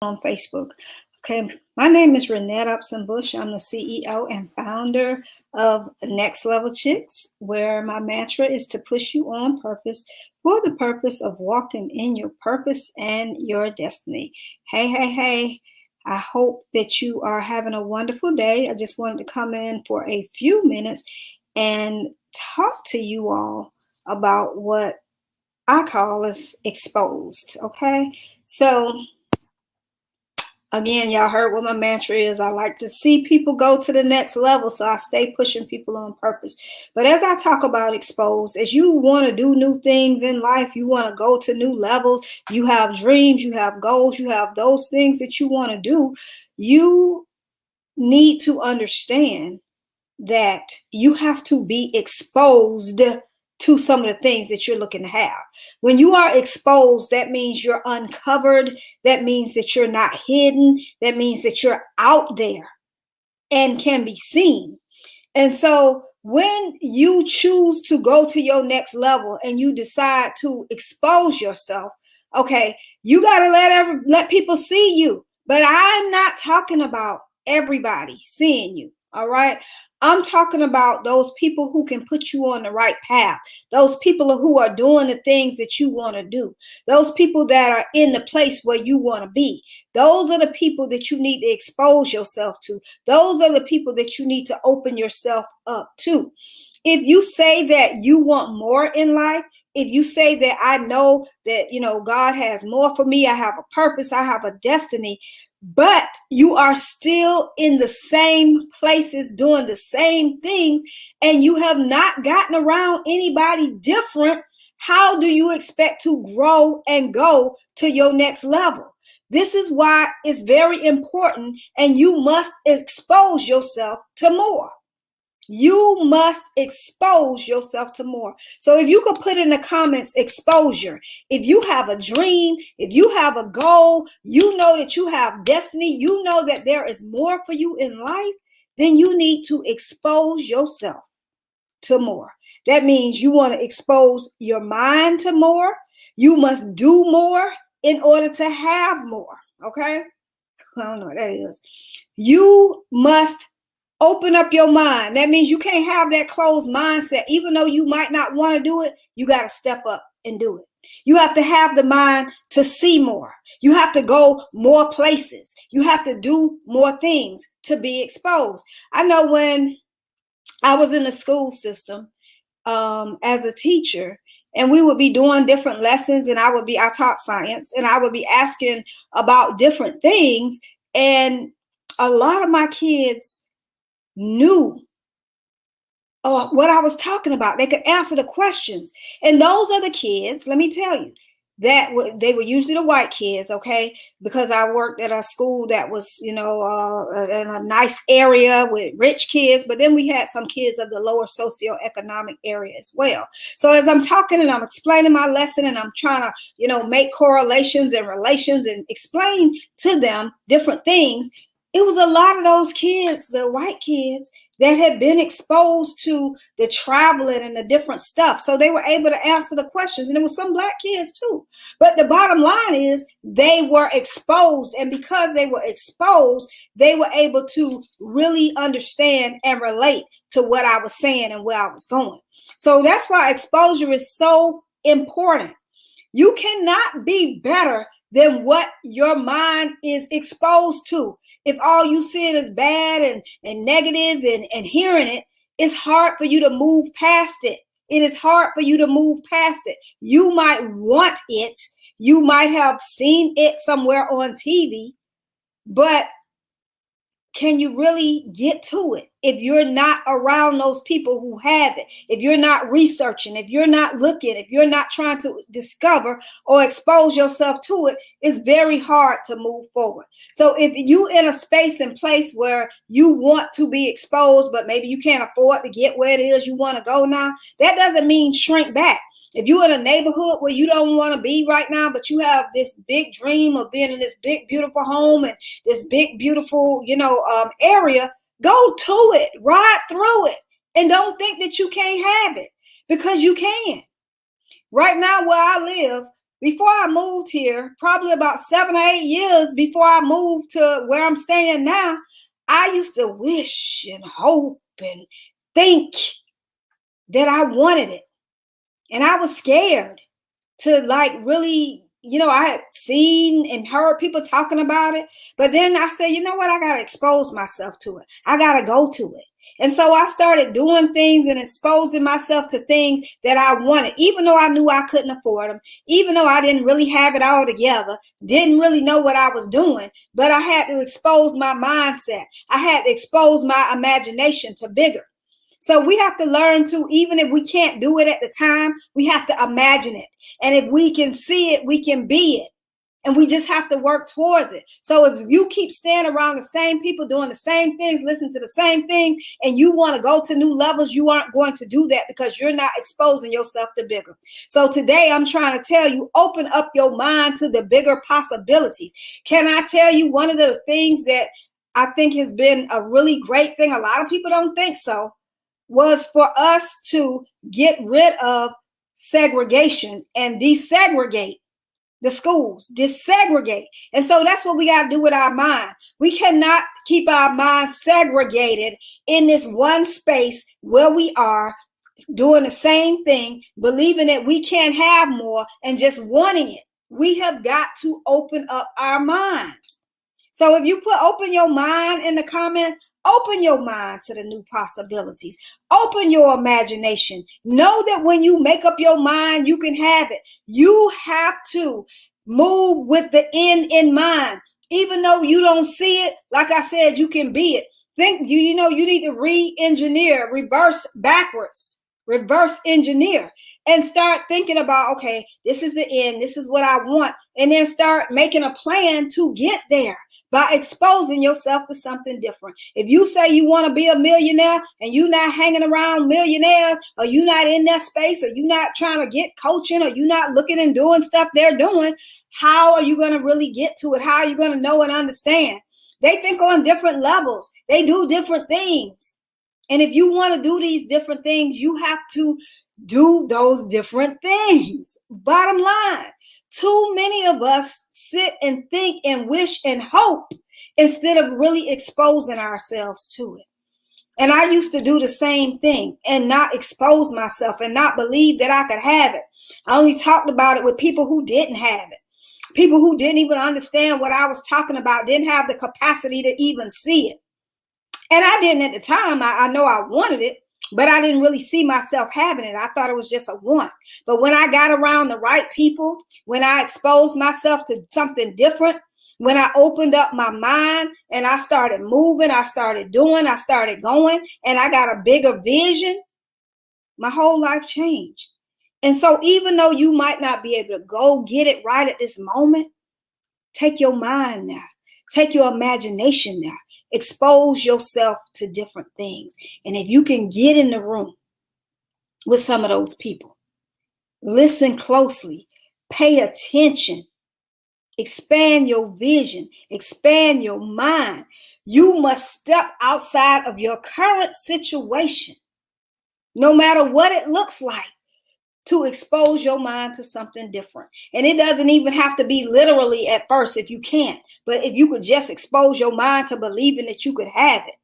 on Facebook. Okay, my name is Rynette Upson-Bush. I'm the CEO and founder of Next Level Chicks, where my mantra is to push you on purpose for the purpose of walking in your purpose and your destiny. Hey. I hope that you are having a wonderful day. I just wanted to come in for a few minutes and talk to you all about what I call is exposed. Okay, so again, y'all heard what my mantra is. I like to see people go to the next level, so I stay pushing people on purpose. But as I talk about exposed, as you want to do new things in life, you want to go to new levels, you have dreams, you have goals, you have those things that you want to do, you need to understand that you have to be exposed to some of the things that you're looking to have. When you are exposed, that means you're uncovered. That means that you're not hidden. That means that you're out there and can be seen. And so when you choose to go to your next level and you decide to expose yourself, okay, you got to let people see you. But I'm not talking about everybody seeing you. All right. I'm talking about those people who can put you on the right path. Those people who are doing the things that you want to do. Those people that are in the place where you want to be. Those are the people that you need to expose yourself to. Those are the people that you need to open yourself up to. If you say that you want more in life, if you say that I know that, God has more for me, I have a purpose, I have a destiny, but you are still in the same places doing the same things and you have not gotten around anybody different, how do you expect to grow and go to your next level? This is why it's very important, and you must expose yourself to more. You must expose yourself to more. So if you could put in the comments exposure, if you have a dream, if you have a goal, you know that you have destiny, you know that there is more for you in life, then you need to expose yourself to more. That means you want to expose your mind to more. You must do more in order to have more. Okay? I don't know what that is. You must open up your mind. That means you can't have that closed mindset. Even though you might not want to do it, you got to step up and do it. You have to have the mind to see more. You have to go more places. You have to do more things to be exposed. I know when I was in the school system as a teacher, and we would be doing different lessons, and I taught science, and I would be asking about different things. And a lot of my kids knew what I was talking about. They could answer the questions. And those are the kids, let me tell you, they were usually the white kids, okay? Because I worked at a school that was, in a nice area with rich kids, but then we had some kids of the lower socioeconomic area as well. So as I'm talking and I'm explaining my lesson and I'm trying to, make correlations and relations and explain to them different things, it was a lot of those kids, the white kids, that had been exposed to the traveling and the different stuff. So they were able to answer the questions. And there was some black kids too. But the bottom line is they were exposed. And because they were exposed, they were able to really understand and relate to what I was saying and where I was going. So that's why exposure is so important. You cannot be better than what your mind is exposed to. If all you seeing is bad and negative and hearing it, it's hard for you to move past it. It is hard for you to move past it. You might want it. You might have seen it somewhere on TV, but can you really get to it if you're not around those people who have it? If you're not researching, if you're not looking, if you're not trying to discover or expose yourself to it, it's very hard to move forward. So if you in a space and place where you want to be exposed, but maybe you can't afford to get where it is you want to go now, that doesn't mean shrink back. If you're in a neighborhood where you don't want to be right now, but you have this big dream of being in this big, beautiful home and this big, beautiful, area, go to it, ride through it, and don't think that you can't have it, because you can. Right now where I live, before I moved here, probably about 7 or 8 years before I moved to where I'm staying now, I used to wish and hope and think that I wanted it. And I was scared to like really, I had seen and heard people talking about it. But then I said, you know what? I got to expose myself to it. I got to go to it. And so I started doing things and exposing myself to things that I wanted, even though I knew I couldn't afford them, even though I didn't really have it all together, didn't really know what I was doing. But I had to expose my mindset. I had to expose my imagination to bigger. So we have to learn to, even if we can't do it at the time, we have to imagine it. And if we can see it, we can be it. And we just have to work towards it. So if you keep staying around the same people doing the same things, listen to the same things, and you want to go to new levels, you aren't going to do that because you're not exposing yourself to bigger. So today I'm trying to tell you, open up your mind to the bigger possibilities. Can I tell you one of the things that I think has been a really great thing? A lot of people don't think so. Was for us to get rid of segregation and desegregate the schools, desegregate. And so that's what we got to do with our mind. We cannot keep our mind segregated in this one space where we are doing the same thing, believing that we can't have more and just wanting it. We have got to open up our minds. So if you put open your mind in the comments, open your mind to the new possibilities. Open your imagination. Know that when you make up your mind, you can have it. You have to move with the end in mind. Even though you don't see it, like I said, you can be it. Think, you need to re-engineer, reverse backwards, reverse engineer, and start thinking about, okay, this is the end. This is what I want. And then start making a plan to get there. By exposing yourself to something different. If you say you want to be a millionaire and you're not hanging around millionaires, or you're not in that space, or you're not trying to get coaching, or you're not looking and doing stuff they're doing, how are you going to really get to it? How are you going to know and understand? They think on different levels. They do different things. And if you want to do these different things, you have to do those different things. Bottom line. Too many of us sit and think and wish and hope instead of really exposing ourselves to it. And I used to do the same thing and not expose myself and not believe that I could have it. I only talked about it with people who didn't have it. People who didn't even understand what I was talking about, didn't have the capacity to even see it. And I didn't at the time. I know I wanted it. But I didn't really see myself having it. I thought it was just a want. But when I got around the right people, when I exposed myself to something different, when I opened up my mind and I started moving, I started doing, I started going, and I got a bigger vision, my whole life changed. And so even though you might not be able to go get it right at this moment, take your mind now. Take your imagination now. Expose yourself to different things. And if you can get in the room with some of those people, listen closely, pay attention, expand your vision, expand your mind. You must step outside of your current situation, no matter what it looks like, to expose your mind to something different. And it doesn't even have to be literally at first if you can't. But if you could just expose your mind to believing that you could have it.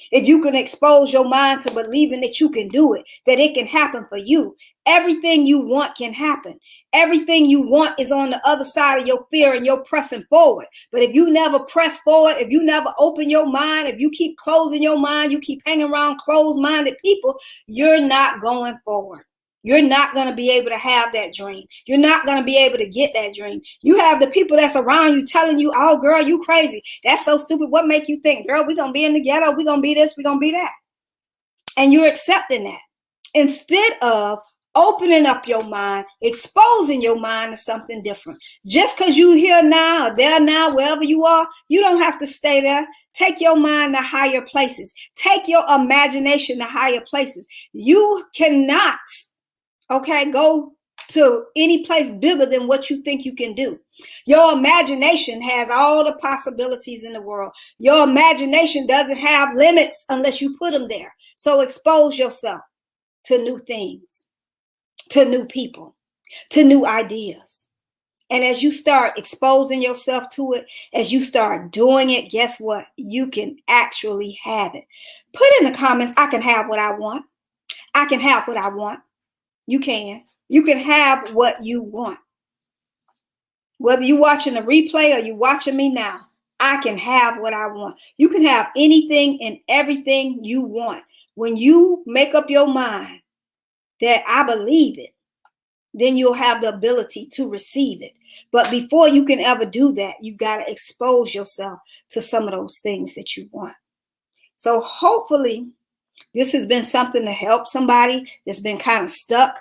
If you can expose your mind to believing that you can do it, that it can happen for you. Everything you want can happen. Everything you want is on the other side of your fear and you're pressing forward. But if you never press forward, if you never open your mind, if you keep closing your mind, you keep hanging around closed-minded people, you're not going forward. You're not going to be able to have that dream. You're not going to be able to get that dream. You have the people that's around you telling you, oh, girl, you crazy. That's so stupid. What make you think, girl, we're going to be in the ghetto. We're going to be this. We're going to be that. And you're accepting that instead of opening up your mind, exposing your mind to something different. Just because you're here now, or there now, wherever you are, you don't have to stay there. Take your mind to higher places. Take your imagination to higher places. You cannot go to any place bigger than what you think you can do. Your imagination has all the possibilities in the world. Your imagination doesn't have limits unless you put them there. So expose yourself to new things, to new people, to new ideas. And as you start exposing yourself to it, as you start doing it, guess what? You can actually have it. Put in the comments, I can have what I want. I can have what I want. You can. You can have what you want. Whether you're watching the replay or you're watching me now, I can have what I want. You can have anything and everything you want. When you make up your mind that I believe it, then you'll have the ability to receive it. But before you can ever do that, you've got to expose yourself to some of those things that you want. So hopefully this has been something to help somebody that's been kind of stuck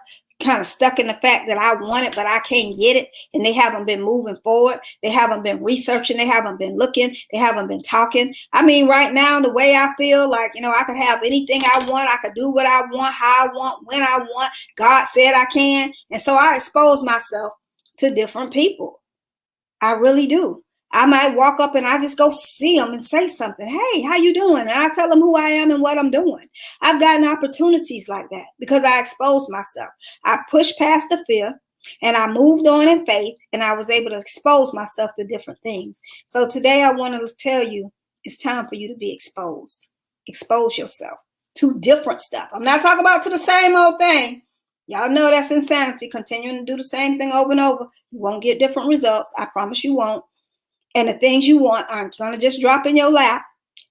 in the fact that I want it, but I can't get it. And they haven't been moving forward. They haven't been researching. They haven't been looking. They haven't been talking. I mean, right now, the way I feel like, I could have anything I want. I could do what I want, how I want, when I want. God said I can. And so I expose myself to different people. I really do. I might walk up and I just go see them and say something. Hey, how you doing? And I tell them who I am and what I'm doing. I've gotten opportunities like that because I exposed myself. I pushed past the fear and I moved on in faith, and I was able to expose myself to different things. So today I want to tell you, it's time for you to be exposed. Expose yourself to different stuff. I'm not talking about to the same old thing. Y'all know that's insanity. Continuing to do the same thing over and over. You won't get different results. I promise you won't. And the things you want aren't going to just drop in your lap.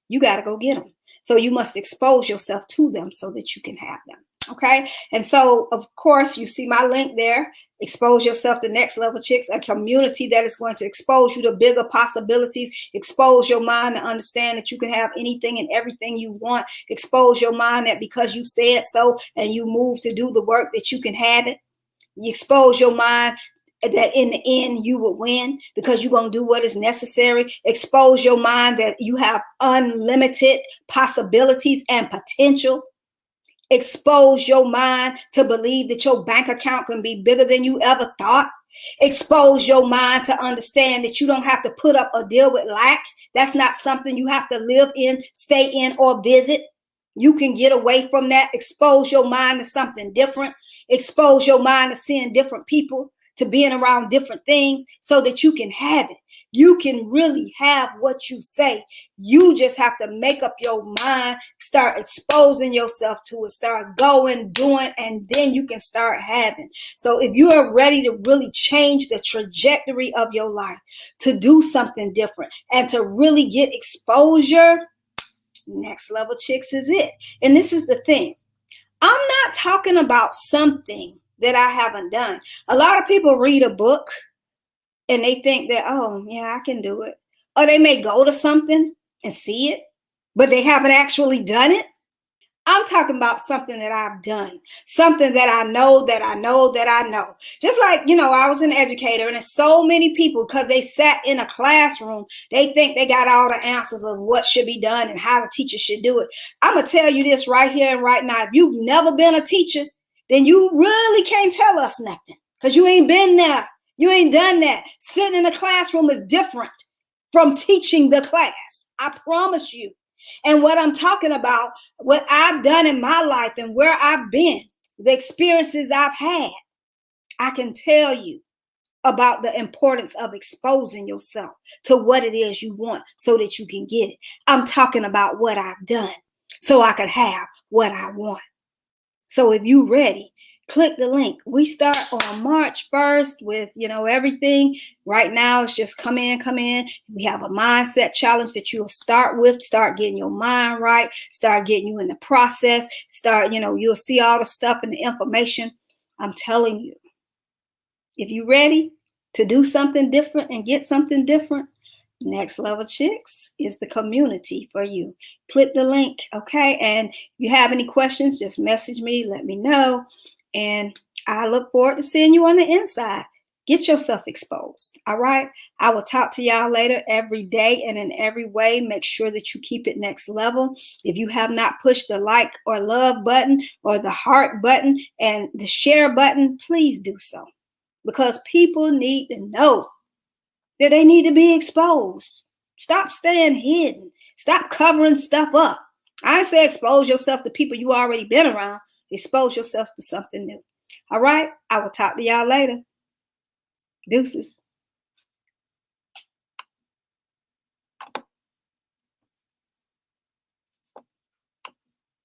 You got to go get them. So you must expose yourself to them so that you can have them. Okay. And so, of course, you see my link there. Expose yourself to Next Level Chicks, a community that is going to expose you to bigger possibilities. Expose your mind to understand that you can have anything and everything you want. Expose your mind that because you said so and you move to do the work that you can have it. You expose your mind that in the end you will win because you're going to do what is necessary. Expose your mind that you have unlimited possibilities and potential. Expose your mind to believe that your bank account can be bigger than you ever thought. Expose your mind to understand that you don't have to put up or deal with lack. That's not something you have to live in, stay in, or visit. You can get away from that. Expose your mind to something different. Expose your mind to seeing different people, to being around different things so that you can have it. You can really have what you say. You just have to make up your mind, start exposing yourself to it, start going, doing, and then you can start having. So if you are ready to really change the trajectory of your life, to do something different, and to really get exposure, Next Level Chicks is it. And this is the thing. I'm not talking about something that I haven't done. A lot of people read a book and they think that, oh, yeah, I can do it. Or they may go to something and see it, but they haven't actually done it. I'm talking about something that I've done, something that I know that I know that I know. Just like, I was an educator, and there's so many people, because they sat in a classroom, they think they got all the answers of what should be done and how the teacher should do it. I'm going to tell you this right here and right now. If you've never been a teacher, then you really can't tell us nothing because you ain't been there. You ain't done that. Sitting in a classroom is different from teaching the class. I promise you. And what I'm talking about, what I've done in my life and where I've been, the experiences I've had, I can tell you about the importance of exposing yourself to what it is you want so that you can get it. I'm talking about what I've done so I can have what I want. So if you're ready, click the link. We start on March 1st with, everything. Right now, it's just come in. We have a mindset challenge that you'll start with. Start getting your mind right. Start getting you in the process. You'll see all the stuff and the information. I'm telling you, if you're ready to do something different and get something different, Next Level Chicks is the community for you. Click the link, okay? And if you have any questions, just message me, let me know. And I look forward to seeing you on the inside. Get yourself exposed, all right? I will talk to y'all later every day and in every way. Make sure that you keep it next level. If you have not pushed the like or love button or the heart button and the share button, please do so. Because people need to know that they need to be exposed. Stop staying hidden. Stop covering stuff up. I say expose yourself to people you already been around. Expose yourself to something new. All right? I will talk to y'all later. Deuces.